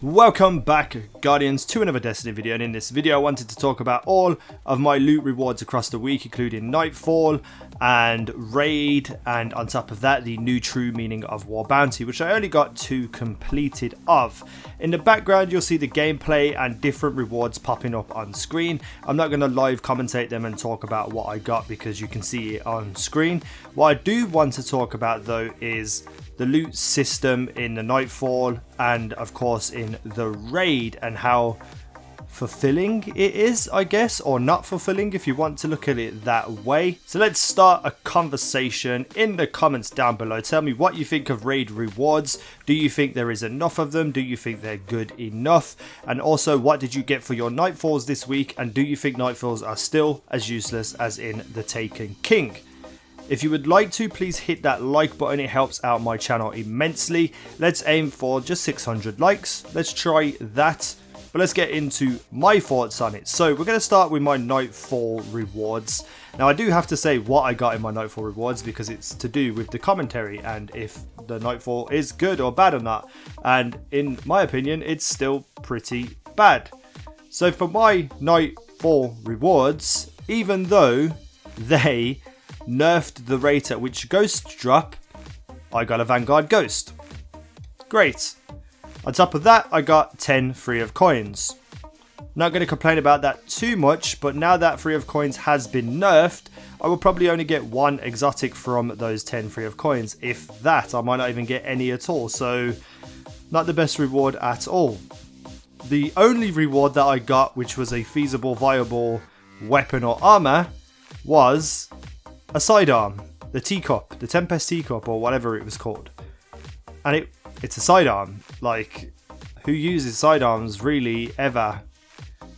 Welcome back, Guardians, to another Destiny video, and in this video I wanted to talk about all of my loot rewards across the week, including Nightfall and Raid, and on top of that the new true meaning of War Bounty, which I only got 2 completed of. In the background you'll see the gameplay and different rewards popping up on screen. I'm not going to live commentate them and talk about what I got because you can see it on screen. What I do want to talk about though is the loot system in the Nightfall and of course in the Raid, and how fulfilling it is, I guess, or not fulfilling if you want to look at it that way. So let's start a conversation in the comments down below. Tell me what you think of Raid rewards. Do you think there is enough of them? Do you think they're good enough? And also, what did you get for your Nightfalls this week? And do you think Nightfalls are still as useless as in the Taken King? If you would like to, please hit that like button. It helps out my channel immensely. Let's aim for just 600 likes. Let's try that. But let's get into my thoughts on it. So we're going to start with my Nightfall rewards. Now I do have to say what I got in my Nightfall rewards because it's to do with the commentary and if the Nightfall is good or bad or not. And in my opinion, it's still pretty bad. So for my Nightfall rewards, even though they nerfed the rate at which ghosts drop, I got a Vanguard Ghost. Great. On top of that, I got 10 free of coins. Not going to complain about that too much, but now that free of coins has been nerfed, I will probably only get 1 exotic from those 10 free of coins. If that, I might not even get any at all, so not the best reward at all. The only reward that I got, which was a feasible, viable weapon or armor, was a sidearm, the teacup, the Tempest teacup or whatever it was called. And it's a sidearm. Like, who uses sidearms really ever?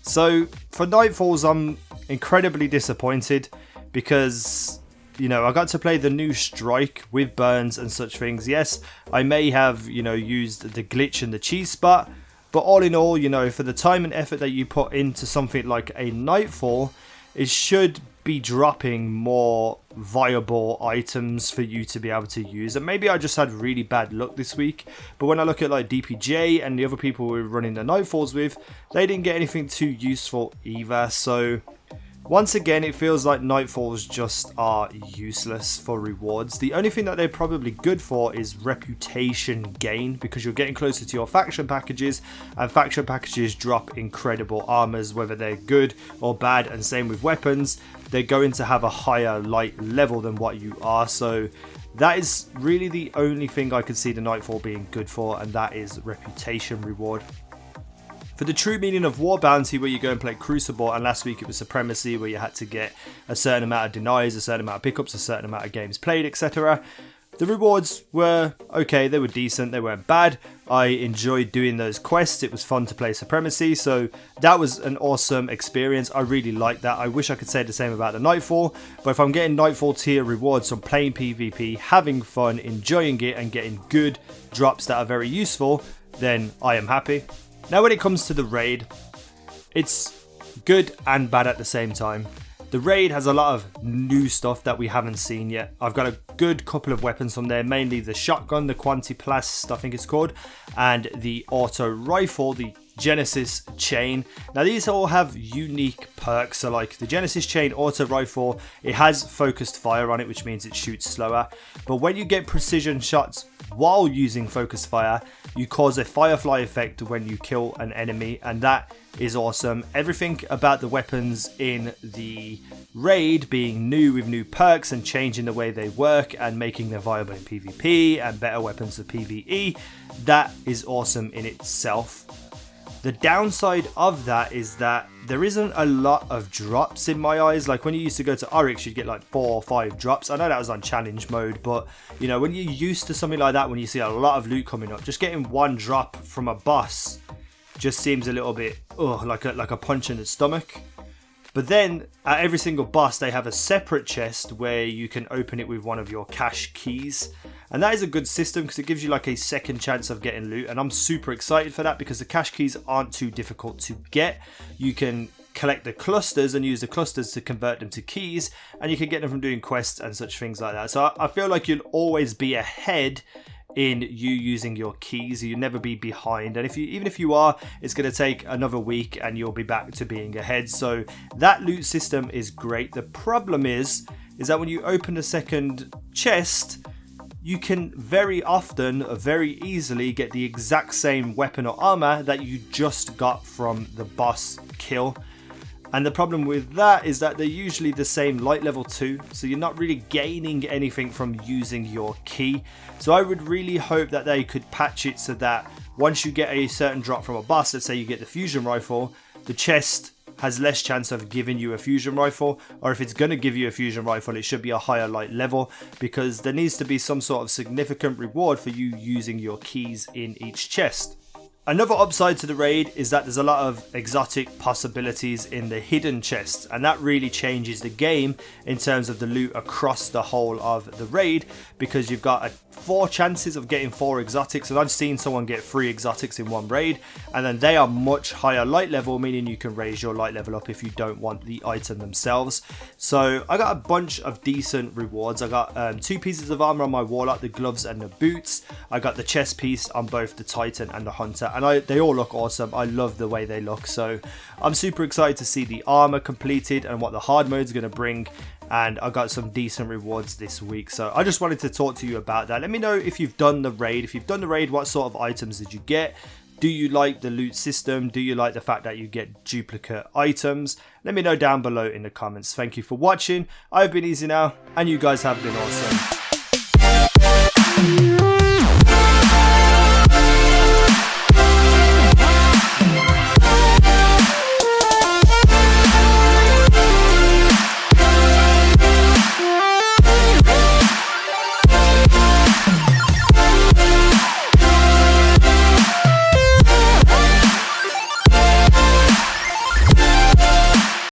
So for Nightfalls I'm incredibly disappointed because, you know, I got to play the new strike with burns and such things. Yes, I may have, you know, used the glitch and the cheese spot, but all in all, you know, for the time and effort that you put into something like a Nightfall, it should be dropping more viable items for you to be able to use. And maybe I just had really bad luck this week, but when I look at like DPJ and the other people we were running the Nightfalls with, they didn't get anything too useful either. So once again, it feels like Nightfalls just are useless for rewards. The only thing that they're probably good for is reputation gain, because you're getting closer to your faction packages, and faction packages drop incredible armors, whether they're good or bad, and same with weapons. They're going to have a higher light level than what you are, so that is really the only thing I could see the Nightfall being good for, and that is reputation reward. For the true meaning of War Bounty, where you go and play Crucible, and last week it was Supremacy, where you had to get a certain amount of denies, a certain amount of pickups, a certain amount of games played, etc. The rewards were okay, they were decent, they weren't bad. I enjoyed doing those quests, it was fun to play Supremacy, so that was an awesome experience. I really liked that. I wish I could say the same about the Nightfall, but if I'm getting Nightfall tier rewards from playing PvP, having fun, enjoying it, and getting good drops that are very useful, then I am happy. Now when it comes to the Raid, it's good and bad at the same time. The Raid has a lot of new stuff that we haven't seen yet. I've got a good couple of weapons from there, mainly the shotgun, the Quantiplast, I think it's called, and the auto rifle, the Genesis chain. Now these all have unique perks, so like the Genesis chain auto rifle, it has focused fire on it, which means it shoots slower, but when you get precision shots while using focused fire, you cause a firefly effect when you kill an enemy, and that is awesome. Everything about the weapons in the Raid being new with new perks and changing the way they work and making them viable in PvP and better weapons for PvE, that is awesome in itself. The downside of that is that there isn't a lot of drops in my eyes. Like when you used to go to Oryx, you'd get like 4 or 5 drops. I know that was on challenge mode, but you know, when you're used to something like that, when you see a lot of loot coming up, just getting 1 drop from a boss just seems a little bit like a punch in the stomach. But then at every single boss, they have a separate chest where you can open it with one of your cache keys. And that is a good system because it gives you like a second chance of getting loot. And I'm super excited for that because the cache keys aren't too difficult to get. You can collect the clusters and use the clusters to convert them to keys. And you can get them from doing quests and such things like that. So I feel like you'll always be ahead in you using your keys. You'll never be behind, and even if you are, it's going to take another week and you'll be back to being ahead. So that loot system is great. The problem is that when you open a second chest, you can very often, very easily get the exact same weapon or armor that you just got from the boss kill. And the problem with that is that they're usually the same light level 2, so you're not really gaining anything from using your key. So I would really hope that they could patch it so that once you get a certain drop from a boss, let's say you get the fusion rifle, the chest has less chance of giving you a fusion rifle, or if it's going to give you a fusion rifle, it should be a higher light level, because there needs to be some sort of significant reward for you using your keys in each chest. Another upside to the raid is that there's a lot of exotic possibilities in the hidden chests, and that really changes the game in terms of the loot across the whole of the raid, because you've got 4 chances of getting 4 exotics, and I've seen someone get 3 exotics in one raid, and then they are much higher light level, meaning you can raise your light level up if you don't want the item themselves. So I got a bunch of decent rewards. I got 2 pieces of armor on my warlock, the gloves and the boots. I got the chest piece on both the titan and the hunter, and they all look awesome. I love the way they look, so I'm super excited to see the armor completed and what the hard mode is going to bring. And I got some decent rewards this week, so I just wanted to talk to you about that. Let me know if you've done the raid. If you've done the raid, what sort of items did you get? Do you like the loot system? Do you like the fact that you get duplicate items? Let me know down below in the comments. Thank you for watching. I've been Easy Now, and you guys have been awesome.